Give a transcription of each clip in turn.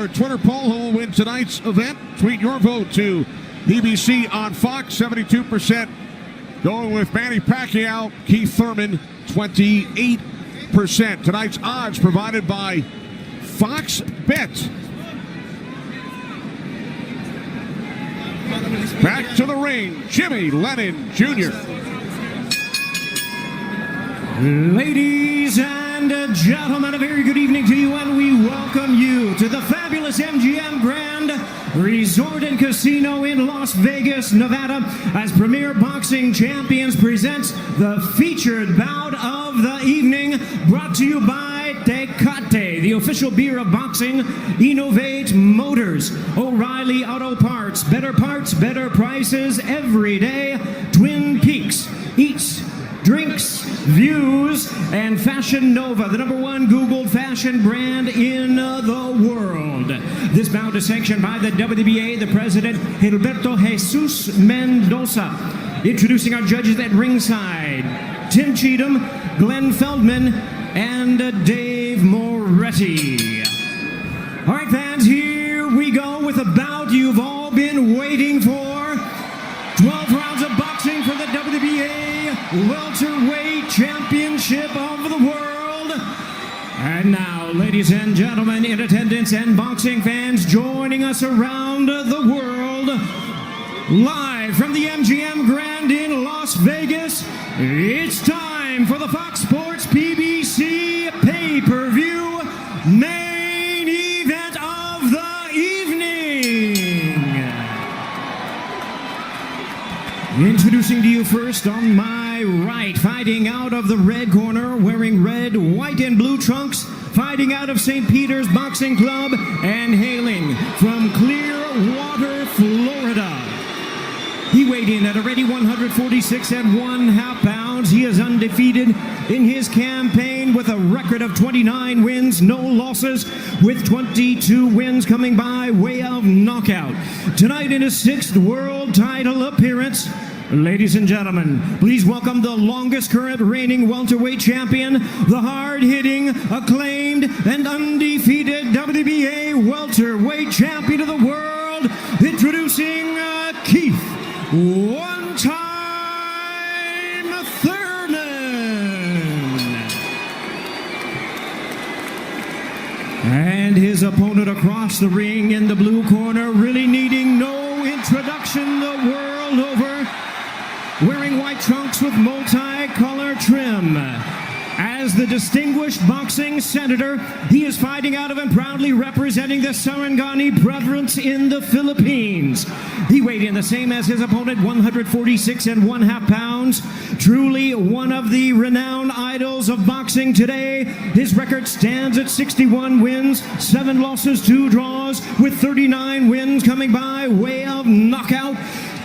our Twitter poll who will win tonight's event. Tweet your vote to PBC on Fox. 72% going with Manny Pacquiao. Keith Thurman, 28%. Tonight's odds provided by Fox Bet. Back to the ring, Jimmy Lennon Jr. Ladies and gentlemen, a very good evening to you, and we welcome you to the fabulous MGM Grand Resort and Casino in Las Vegas, Nevada, as Premier Boxing Champions presents the featured bout of the evening, brought to you by Tecate, the official beer of boxing, Innovate Motors, O'Reilly Auto Parts, better prices every day, Twin Peaks, Eats, Drinks, Views, and Fashion Nova, the #1 Googled fashion brand in the world. This bout is sanctioned by the WBA, the president, Gilberto Jesus Mendoza. Introducing our judges at ringside, Tim Cheatham, Glenn Feldman, and Dave Moretti. All right, fans, here we go with a bout you've all been waiting for. 12 rounds of boxing for the WBA Welterweight Championship of the world. And now, ladies and gentlemen, in attendance and boxing fans joining us around the world, live from the MGM Grand in Las Vegas, it's time for the Fox Sports PBC pay-per-view main event of the evening. Introducing to you first on my right, fighting out of the red corner, wearing red, white, and blue trunks, fighting out of St. Peter's Boxing Club, and hailing from Clearwater, Florida. He weighed in at a ready 146 1/2 pounds. He is undefeated in his campaign with a record of 29 wins, no losses, with 22 wins coming by way of knockout. Tonight in his 6th world title appearance, ladies and gentlemen, please welcome the longest current reigning welterweight champion, the hard-hitting, acclaimed, and undefeated WBA welterweight champion of the world, introducing Keith One-Time Thurman. And his opponent across the ring in the blue corner, really needing no introduction the world over, wearing white trunks with multi-color trim. As the distinguished boxing senator, he is fighting out of and proudly representing the Sarangani province in the Philippines. He weighed in the same as his opponent, 146 1/2 pounds. Truly one of the renowned idols of boxing today. His record stands at 61 wins, 7 losses, 2 draws, with 39 wins coming by way of knockout.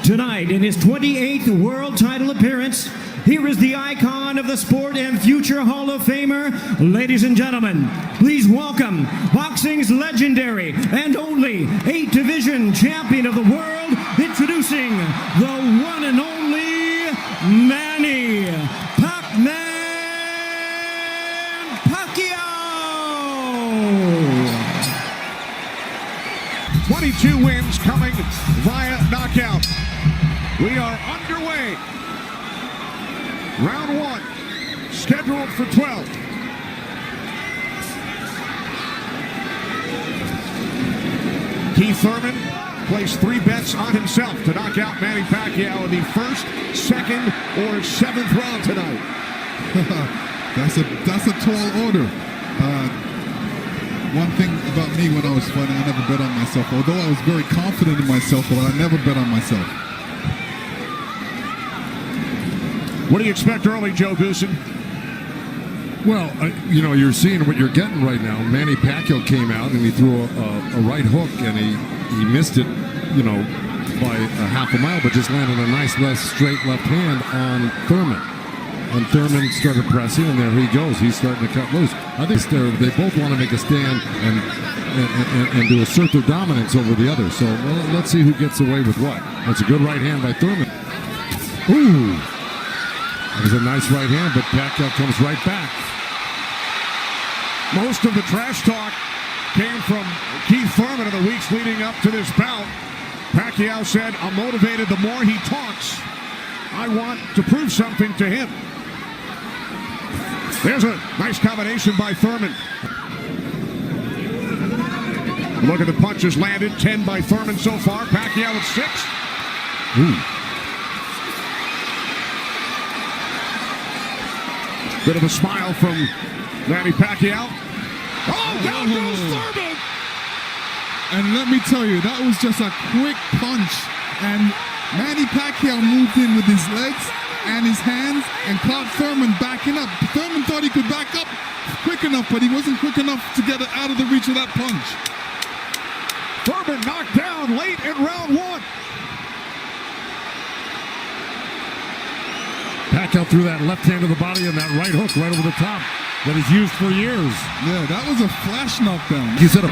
Tonight, in his 28th world title appearance, here is the icon of the sport and future Hall of Famer. Ladies and gentlemen, please welcome boxing's legendary and only 8-division champion of the world, introducing the one and only Manny Pacman Pacquiao. 22 wins coming via knockout. We are underway. Round 1, scheduled for 12. Keith Thurman placed 3 bets on himself to knock out Manny Pacquiao in the 1st, 2nd, or 7th round tonight. That's a tall order. One thing about me when I was fighting, I never bet on myself. Although I was very confident in myself, but I never bet on myself. What do you expect early, Joe Goosen? Well, you're seeing what you're getting right now. Manny Pacquiao came out and he threw a right hook and he missed it, by a half a mile, but just landed a nice straight left hand on Thurman. And Thurman started pressing, and there he goes. He's starting to cut loose. I think they both want to make a stand and to assert their dominance over the other. So let's see who gets away with what. That's a good right hand by Thurman. Ooh. That was a nice right hand, but Pacquiao comes right back. Most of the trash talk came from Keith Thurman in the weeks leading up to this bout. Pacquiao said, "I'm motivated the more he talks. I want to prove something to him." There's a nice combination by Thurman. Look at the punches landed. 10 by Thurman so far. Pacquiao with 6. Bit of a smile from Manny Pacquiao. Oh, down goes Thurman! And let me tell you, that was just a quick punch. And Manny Pacquiao moved in with his legs and his hands and caught Thurman backing up. Thurman thought he could back up quick enough, but he wasn't quick enough to get it out of the reach of that punch. Thurman knocked down late in round 1. Pacquiao threw that left hand to the body and that right hook right over the top that he's used for years. Yeah, that was a flash knockdown. He said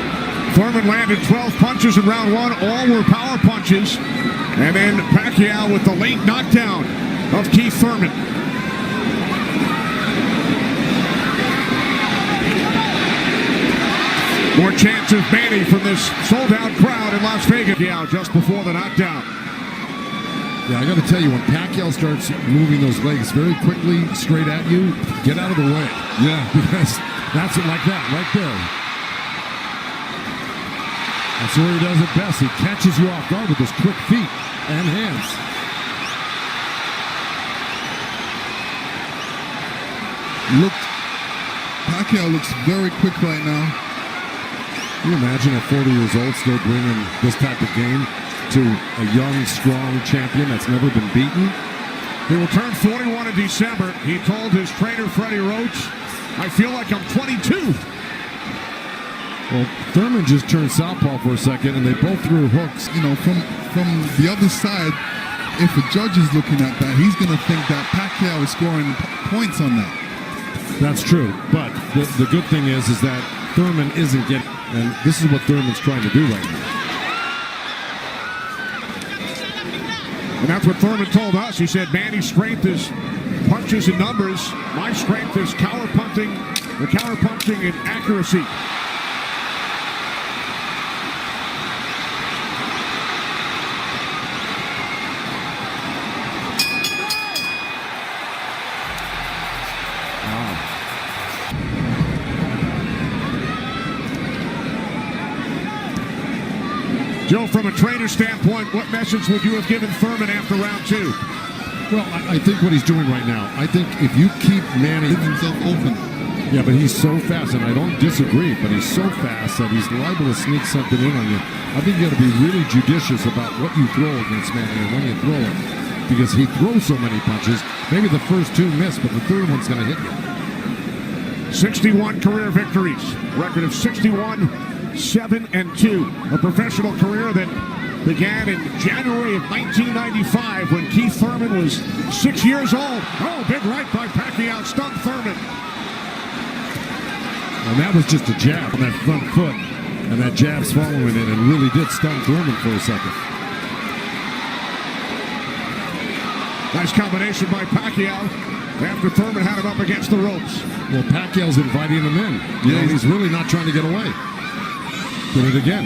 Thurman landed 12 punches in round 1. All were power punches. And then Pacquiao with the late knockdown of Keith Thurman. More chance of Manny from this sold-out crowd in Las Vegas. Yeah, just before the knockdown. Yeah, I got to tell you, when Pacquiao starts moving those legs very quickly straight at you, get out of the way. Yeah. Because that's it, like that, right there. That's where he does it best. He catches you off guard with his quick feet and hands. Pacquiao looks very quick right now. Can you imagine at 40 years old still bringing this type of game to a young, strong champion that's never been beaten? He will turn 41 in December. He told his trainer, Freddie Roach, "I feel like I'm 22. Well, Thurman just turned southpaw for a second, and they both threw hooks. You know, from the other side, if a judge is looking at that, he's going to think that Pacquiao is scoring points on that. That's true, but the good thing is that Thurman isn't getting, and this is what Thurman's trying to do right now. And that's what Thurman told us. He said, "Manny's strength is punches and numbers. My strength is counter-punching and accuracy." Joe, from a trainer standpoint, what message would you have given Thurman after round 2? Well, I think what he's doing right now, I think if you keep Manny Himself open. Yeah, but he's so fast, and I don't disagree, but he's so fast that he's liable to sneak something in on you. I think you got to be really judicious about what you throw against Manny and when you throw it, because he throws so many punches. Maybe the first 2 miss, but the third one's going to hit you. 61 career victories, record of 61, 7-2. A professional career that began in January of 1995 when Keith Thurman was 6 years old. Oh, big right by Pacquiao, stunned Thurman. And that was just a jab on that front foot, and that jab's following it and really did stun Thurman for a second. Nice combination by Pacquiao after Thurman had him up against the ropes. Well, Pacquiao's inviting him in. You know, he's really not trying to get away. Did it again.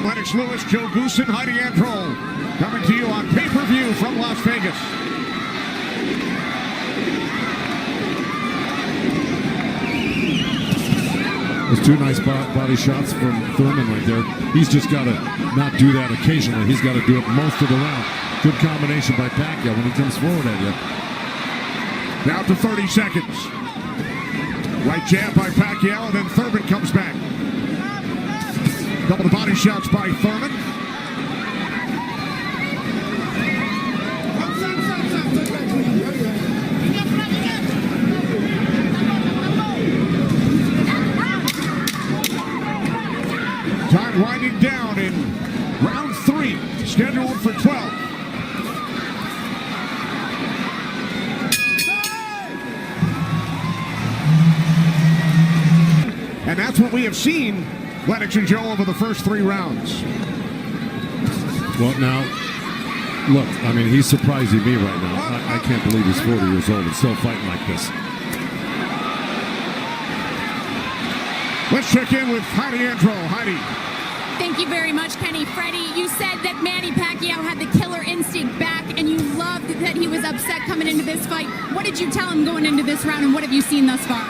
Lennox Lewis, Joe Goosen, Heidi Androl, coming to you on pay-per-view from Las Vegas. Those 2 nice body shots from Thurman right there. He's just got to not do that occasionally. He's got to do it most of the round. Good combination by Pacquiao when he comes forward at you. Down to 30 seconds. Right jab by Pacquiao, and then Thurman comes back. Couple of body shots by Thurman. Time winding down in round 3, scheduled for 12. And that's what we have seen, Lennox and Joe, over the first 3 rounds. Well, now, Look, I mean, he's surprising me right now. I can't believe he's 40 years old and still fighting like this. Let's check in with Heidi Andro. Heidi. Thank you very much, Kenny. Freddie, you said that Manny Pacquiao had the killer instinct back, and you loved that he was upset coming into this fight. What did you tell him going into this round, and what have you seen thus far?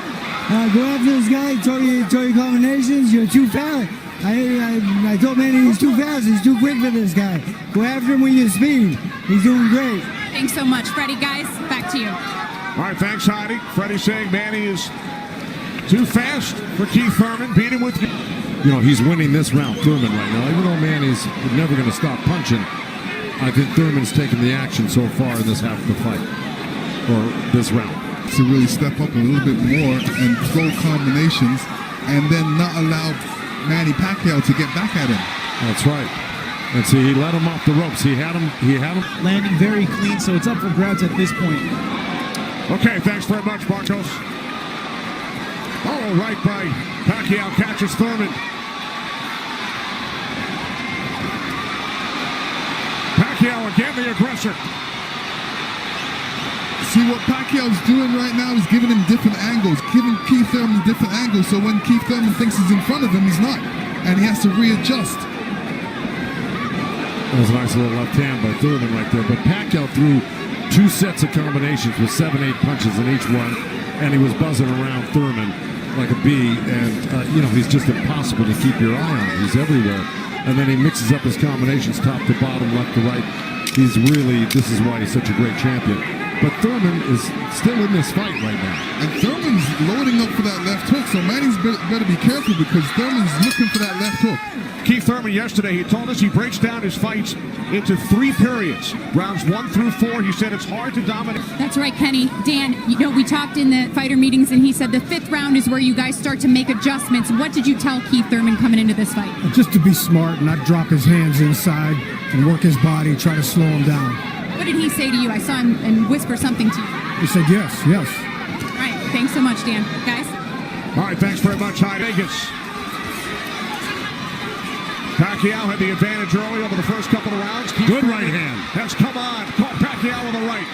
Go after this guy, throw your combinations, you're too fast. I told Manny he's too fast, he's too quick for this guy. Go after him with your speed. He's doing great. Thanks so much, Freddie. Guys, back to you. All right, thanks, Heidi. Freddie saying Manny is too fast for Keith Thurman. Beat him with... You know, he's winning this round, Thurman, right now. Even though Manny's never going to stop punching, I think Thurman's taken the action so far in this half of the fight, or this round. To really step up a little bit more and throw combinations and then not allow Manny Pacquiao to get back at him. That's right. And see, he let him off the ropes. He had him. Landing very clean, so it's up for grabs at this point. Okay, thanks very much, Marcos. Oh, right by Pacquiao, catches Thurman. Pacquiao again, the aggressor. See, what Pacquiao's doing right now is giving him different angles, giving Keith Thurman different angles, so when Keith Thurman thinks he's in front of him, he's not. And he has to readjust. That was a nice little left hand by Thurman right there. But Pacquiao threw 2 sets of combinations with 7-8 punches in each one, and he was buzzing around Thurman like a bee, and you know, he's just impossible to keep your eye on. He's everywhere. And then he mixes up his combinations top to bottom, left to right. He's really, this is why he's such a great champion. But Thurman is still in this fight right now. And Thurman's loading up for that left hook, so Manny's better be careful because Thurman's looking for that left hook. Keith Thurman yesterday, he told us he breaks down his fights into 3 periods. Rounds 1 through 4, he said it's hard to dominate. That's right, Kenny. Dan, you know, we talked in the fighter meetings, and he said the 5th round is where you guys start to make adjustments. What did you tell Keith Thurman coming into this fight? Just to be smart, not drop his hands inside and work his body, try to slow him down. What did he say to you? I saw him and whisper something to you. He said yes. All right, thanks so much, Dan. Guys? All right, thanks very much, Heidi. Vegas. Pacquiao had the advantage early over the first couple of rounds. Good right hand. Has come on. Caught Pacquiao with a right.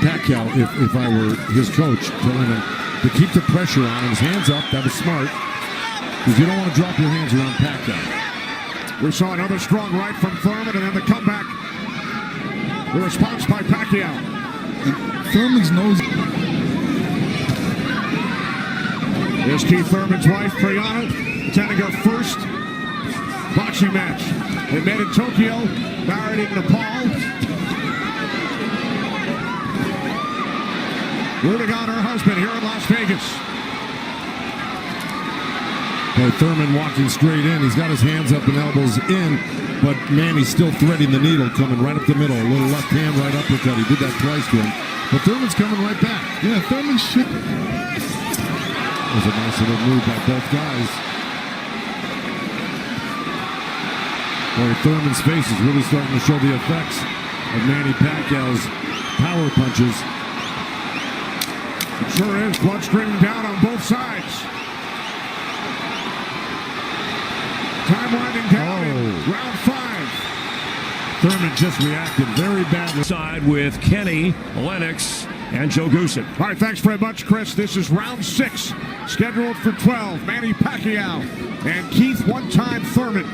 Pacquiao, if I were his coach, telling him to keep the pressure on his hands up, that was smart. Because you don't want to drop your hands around Pacquiao. We saw another strong right from Thurman, and then the comeback. The response by Pacquiao. And Thurman's nose. Here's Keith Thurman's wife, Priyana, attending her first boxing match. They met in Tokyo, married in Nepal. Rooting on her husband here in Las Vegas. Boy, Thurman walking straight in. He's got his hands up and elbows in, but Manny's still threading the needle, coming right up the middle. A little left hand, right uppercut. He did that twice to him. But Thurman's coming right back. Yeah, Thurman should. It was a nice little move by both guys. Boy, Thurman's face is really starting to show the effects of Manny Pacquiao's power punches. It sure is. Blood streaming down on both sides. Time winding down in round 5. Thurman just reacted very badly. Side with Kenny, Lennox, and Joe Goosen. All right, thanks very much, Chris. This is round 6, scheduled for 12. Manny Pacquiao and Keith one-time Thurman.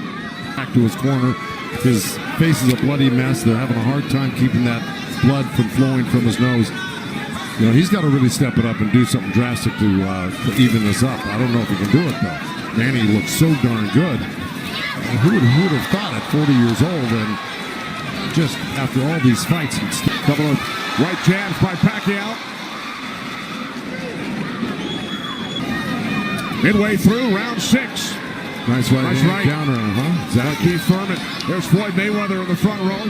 Back to his corner. His face is a bloody mess. They're having a hard time keeping that blood from flowing from his nose. You know, he's got to really step it up and do something drastic to even this up. I don't know if he can do it, though. Manny looks so darn good. Who would have thought at 40 years old and just after all these fights, Couple of right jabs by Pacquiao. Midway through round 6. nice right counter, Exactly. Keith Thurman. There's Floyd Mayweather in the front row.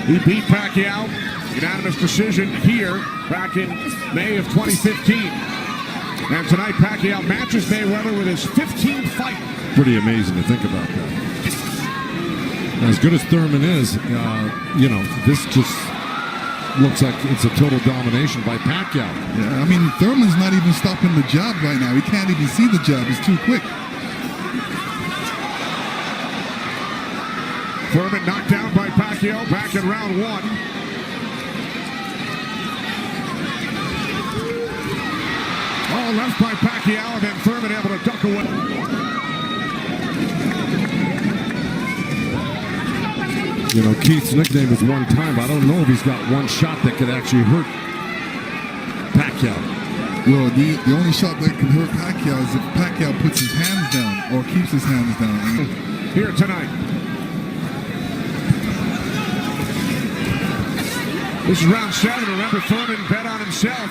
He beat Pacquiao. Unanimous decision here back in May of 2015. And tonight Pacquiao matches Mayweather with his 15th fight. Pretty amazing to think about that. As good as Thurman is, you know, this just looks like it's a total domination by Pacquiao. Yeah, I mean, Thurman's not even stopping the jab right now. He can't even see the jab. It's too quick. Thurman knocked down by Pacquiao back in round 1. All left by Pacquiao, and then Thurman able to duck away. You know, Keith's nickname is one time. I don't know if he's got one shot that could actually hurt Pacquiao. Well, the only shot that can hurt Pacquiao is if Pacquiao puts his hands down or keeps his hands down. Here tonight. This is round 7. Remember, Thurman bet on himself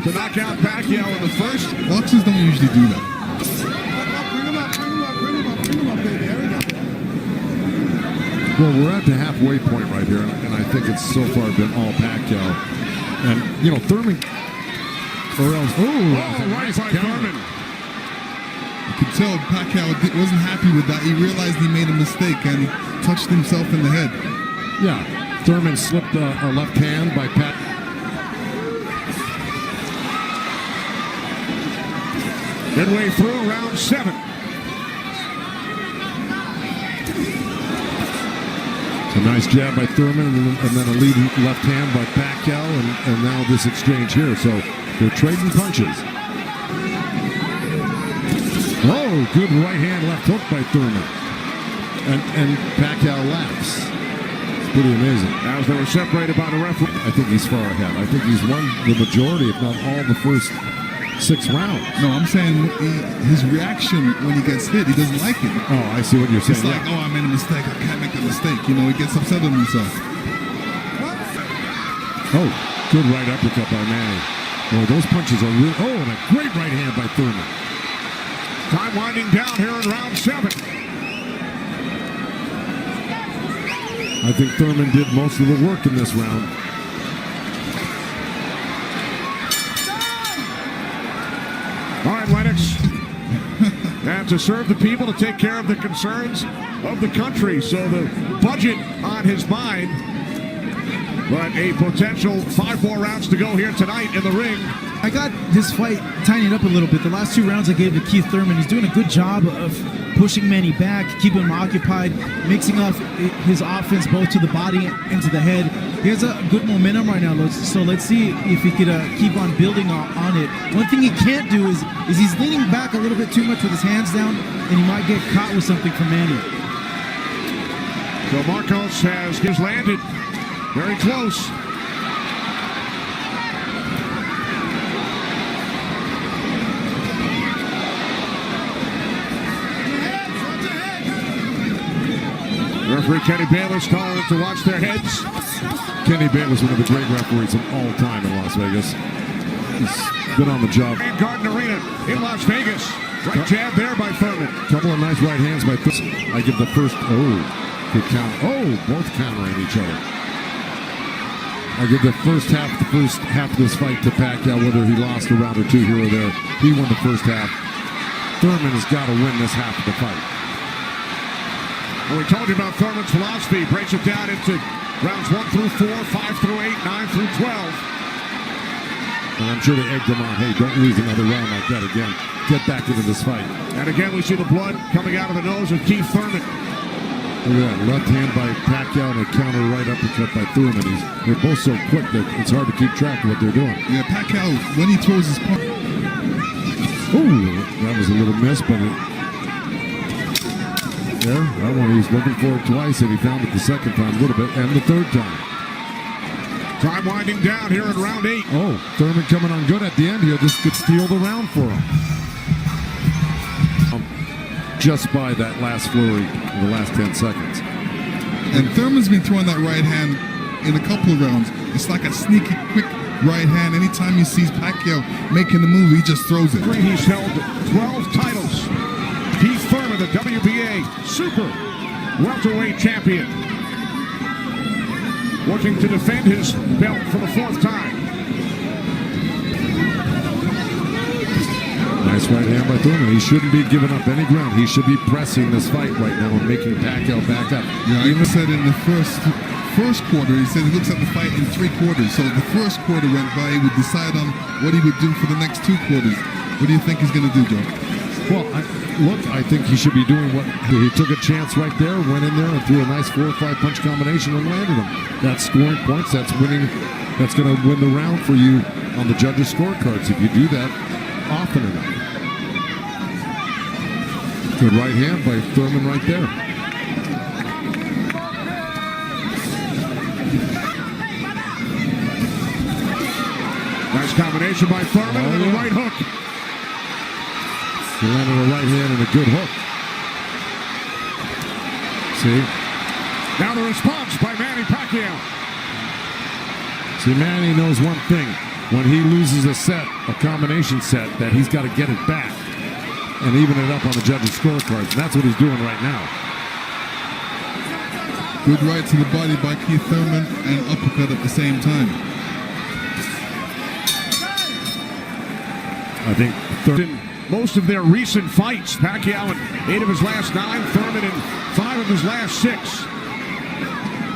to knock out Pacquiao in the first. Boxers don't usually do that. Bring him up, baby. There we go. Well, we're at the halfway point right here, and I think it's so far been all Pacquiao. And, you know, Thurman... Or else... Right by Thurman. You could tell Pacquiao wasn't happy with that. He realized he made a mistake, and he touched himself in the head. Yeah. Thurman slipped a left hand by Pat. Midway through round 7. A nice jab by Thurman, and then a lead left hand by Pacquiao, and now this exchange here. So they're trading punches. Oh, good right hand left hook by Thurman. And Pacquiao laughs. It's pretty amazing. As they were separated by the referee. I think he's far ahead. I think he's won the majority, if not all, the first 6 rounds. No, I'm saying his reaction when he gets hit, he doesn't like it. Oh, I see what you're saying. It's like, oh, I made a mistake. I can't make a mistake. You know, he gets upset with himself. Oh, good right uppercut by Manny. Boy, those punches are real. Oh, and a great right hand by Thurman. Time winding down here in round 7. I think Thurman did most of the work in this round. All right, Lennox. And to serve the people, to take care of the concerns of the country. So the budget on his mind. But a potential 5 more rounds to go here tonight in the ring. I got this fight tightened up a little bit. The last 2 rounds I gave to Keith Thurman. He's doing a good job of pushing Manny back, keeping him occupied, mixing up his offense both to the body and to the head. He has a good momentum right now, so let's see if he could keep on building on it. One thing he can't do is he's leaning back a little bit too much with his hands down, and he might get caught with something from Manny. So Marcos has landed very close. Referee Kenny Bayless telling them to watch their heads. Kenny Bayless, one of the great referees of all time in Las Vegas. He's been on the job. Garden Arena in Las Vegas. Right jab there by Thurman. Couple of nice right hands by Thurman. I give the first, good count. Oh, both countering each other. I give the first half of this fight to Pacquiao, whether he lost a round or 2 here or there. He won the first half. Thurman has got to win this half of the fight. Well, we told you about Thurman's philosophy. Breaks it down into rounds 1 through 4, 5 through 8, 9 through 12. And I'm sure they egged him on, hey, don't lose another round like that again. Get back into this fight. And again, we see the blood coming out of the nose of Keith Thurman. Look at that, left hand by Pacquiao and a counter right uppercut by Thurman. They're both so quick that it's hard to keep track of what they're doing. Yeah, Pacquiao, when he throws his punch. Ooh, that was a little miss, but that one he was looking for it twice, and he found it the second time a little bit, and the third time. Time winding down here in round 8. Oh, Thurman coming on good at the end here. This could steal the round for him. Just by that last flurry in the last 10 seconds. And Thurman's been throwing that right hand in a couple of rounds. It's like a sneaky, quick right hand. Anytime he sees Pacquiao making the move, he just throws it. He's held 12 titles. Keith Thurman, the WBA Super Welterweight Champion. Looking to defend his belt for the 4th time. Nice right hand by Thurman. He shouldn't be giving up any ground. He should be pressing this fight right now and making Pacquiao back up. Yeah, I even said in the first quarter, he said he looks at the fight in 3 quarters. So the first quarter went by, he would decide on what he would do for the next 2 quarters. What do you think he's going to do, Joe? Well, I think he should be doing what he took a chance right there, went in there and threw a nice 4 or 5 punch combination and landed them. That's scoring points. That's winning. That's going to win the round for you on the judges' scorecards if you do that often enough. Good right hand by Thurman right there. Nice combination by Thurman and the right hook. He landed a right hand and a good hook. See? Now the response by Manny Pacquiao. See, Manny knows one thing. When he loses a set, a combination set, that he's got to get it back and even it up on the judges' scorecards. And that's what he's doing right now. Good right to the body by Keith Thurman and uppercut at the same time. I think In most of their recent fights, Pacquiao in 8 of his last 9, Thurman in 5 of his last 6.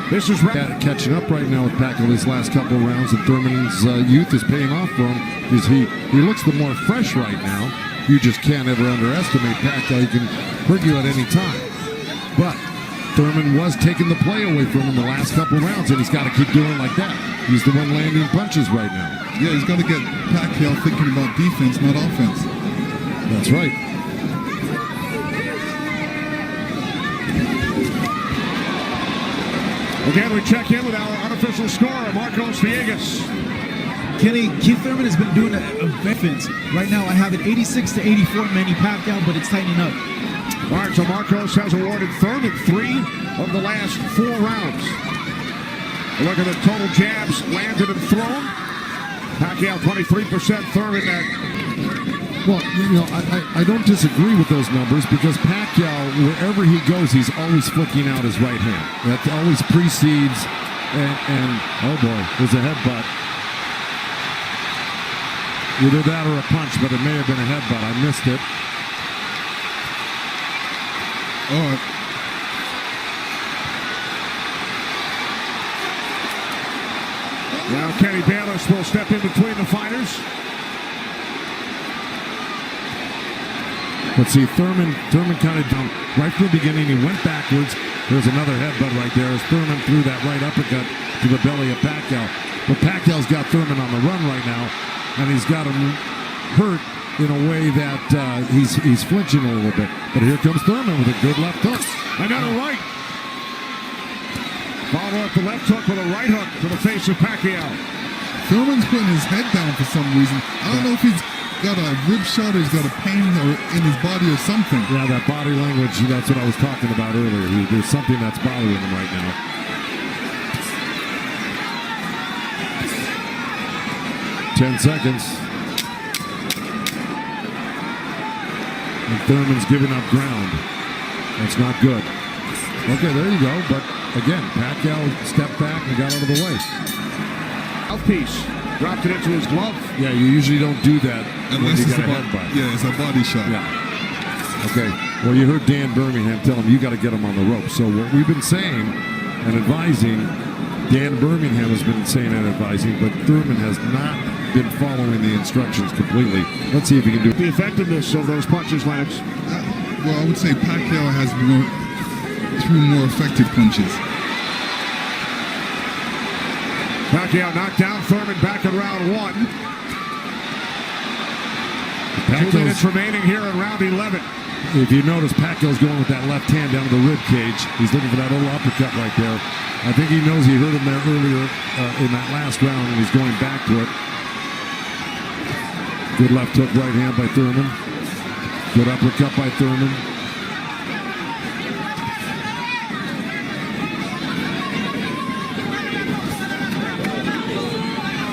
This is catching up right now with Pacquiao these last couple of rounds, and Thurman's youth is paying off for him because he looks the more fresh right now. You just can't ever underestimate Pacquiao. He can hurt you at any time. But Thurman was taking the play away from him the last couple of rounds, and he's got to keep doing like that. He's the one landing punches right now. Yeah, he's got to get Pacquiao thinking about defense, not offense. That's right. Again, we check in with our unofficial scorer, Marcos Villegas. Kenny, Keith Thurman has been doing a defense. Right now, I have it 86-84 Manny Pacquiao, but it's tightening up. All right, so Marcos has awarded Thurman 3 of the last 4 rounds. Look at the total jabs landed and thrown. Pacquiao 23%, Thurman at... Well, you know, I don't disagree with those numbers because Pacquiao, wherever he goes, he's always flicking out his right hand. That always precedes, and oh boy, there's a headbutt. Either that or a punch, but it may have been a headbutt. I missed it. Oh. Now Kenny Bayless will step in between the fighters. Let's see, Thurman kind of down right from the beginning. He went backwards. There's another headbutt right there as Thurman threw that right uppercut to the belly of Pacquiao. But Pacquiao's got Thurman on the run right now, and he's got him hurt in a way that he's flinching a little bit. But here comes Thurman with a good left hook. Another right. Follow up the left hook with a right hook to the face of Pacquiao. Thurman's putting his head down for some reason. I don't know if he's got a rib shot or he's got a pain in his body or something. Yeah, that body language, that's what I was talking about earlier. There's something that's bothering him right now. Ten seconds. And Thurman's giving up ground. That's not good. Okay, there you go. But again, Pacquiao stepped back and got out of the way. Mouthpiece. Dropped it into his glove. Yeah, you usually don't do that unless when you it's get a headbutt. Yeah, it's a body shot. Yeah. Okay. Well, you heard Dan Birmingham tell him you got to get him on the rope. So what we've been saying and advising, Dan Birmingham has been saying and advising, but Thurman has not been following the instructions completely. Let's see if he can do the effectiveness of those punches, Lennox. Well, I would say Pacquiao has threw more effective punches. Pacquiao knocked down Thurman back in round 1. 2 minutes remaining here in round 11. If you notice, Pacquiao's going with that left hand down to the rib cage. He's looking for that little uppercut right there. I think he knows he hurt him there earlier in that last round, and he's going back to it. Good left hook right hand by Thurman. Good uppercut by Thurman.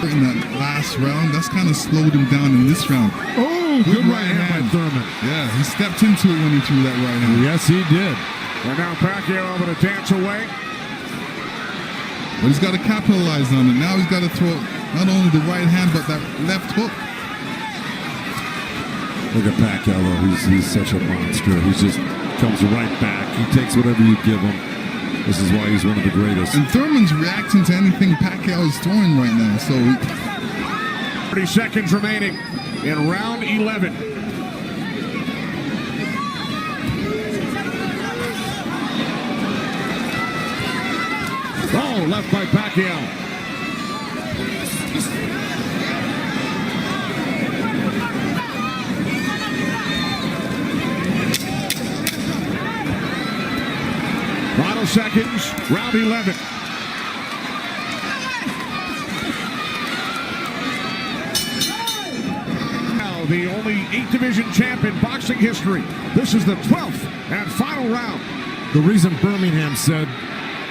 In that last round, that's kind of slowed him down in this round. Oh, good right hand by Thurman. Yeah, he stepped into it when he threw that right hand. Yes, he did. And now Pacquiao able to dance away. But he's got to capitalize on it. Now he's got to throw not only the right hand, but that left hook. Look at Pacquiao, though. He's such a monster. He just comes right back. He takes whatever you give him. This is why he's one of the greatest. And Thurman's reacting to anything Pacquiao is throwing right now. So 30 seconds remaining in round 11. Oh, left by Pacquiao. Final seconds, round 11. Now the only 8-division champ in boxing history. This is the 12th and final round. The reason Birmingham said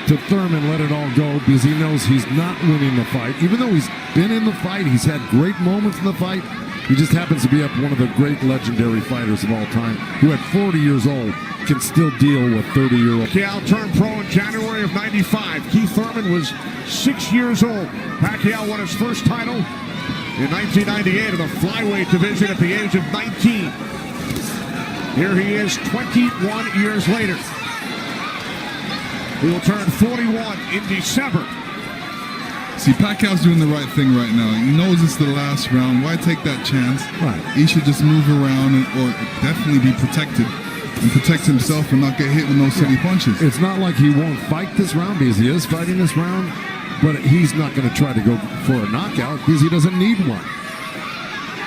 to Thurman, let it all go, because he knows he's not winning the fight. Even though he's been in the fight, he's had great moments in the fight. He just happens to be up one of the great legendary fighters of all time, who at 40 years old can still deal with 30-year-old. Pacquiao turned pro in January of '95. Keith Thurman was 6 years old. Pacquiao won his first title in 1998 in the flyweight division at the age of 19. Here he is 21 years later. He will turn 41 in December. See, Pacquiao's doing the right thing right now. He knows it's the last round. Why take that chance? Right. He should just move around or definitely be protected and protect himself and not get hit with no silly punches. It's not like he won't fight this round, because he is fighting this round, but he's not going to try to go for a knockout because he doesn't need one.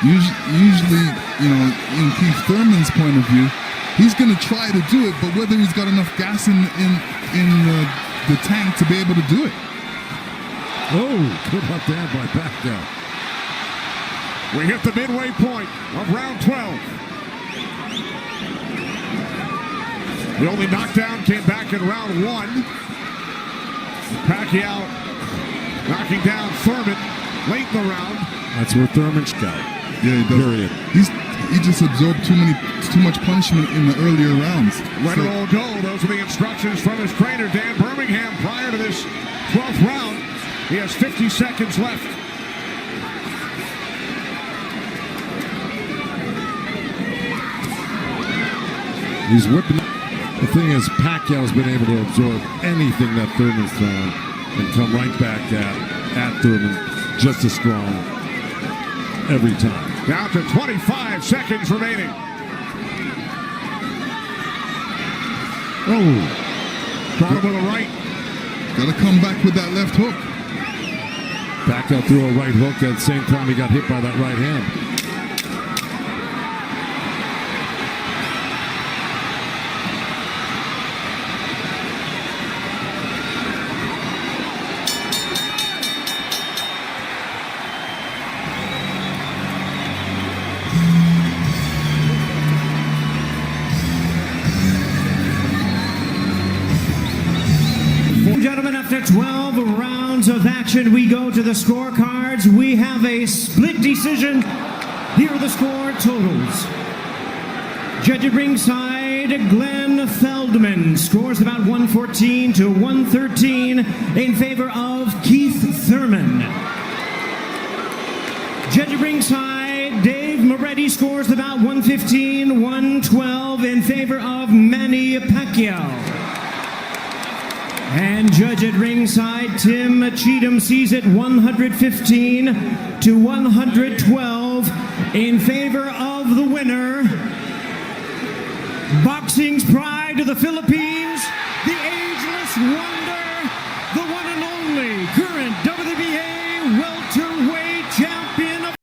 Usually, you know, in Keith Thurman's point of view, he's going to try to do it, but whether he's got enough gas in the tank to be able to do it. Oh, good left hand by Pacquiao. We hit the midway point of round 12. The only knockdown came back in round 1. Pacquiao knocking down Thurman late in the round. That's where Thurman's got. Yeah, he does. Period. He just absorbed too much punishment in the earlier rounds. Let it all go. Those are the instructions from his trainer, Dan Birmingham, prior to this 12th round. He has 50 seconds left. He's whipping. The thing is, Pacquiao's been able to absorb anything that Thurman's thrown and come right back at Thurman just as strong every time. Down to 25 seconds remaining. Oh, Caught him with a right. Got to come back with that left hook. Pacquiao threw a right hook at the same time he got hit by that right hand. Gentlemen, after 12 rounds of action, we go to the scorecards. We have a split decision. Here are the score totals. Judge at ringside, Glenn Feldman scores about 114 to 113 in favor of Keith Thurman. Judge at ringside, Dave Moretti scores about 115, 112 in favor of Manny Pacquiao. And judge at ringside, Tim Cheatham sees it 115 to 112 in favor of the winner, boxing's pride of the Philippines,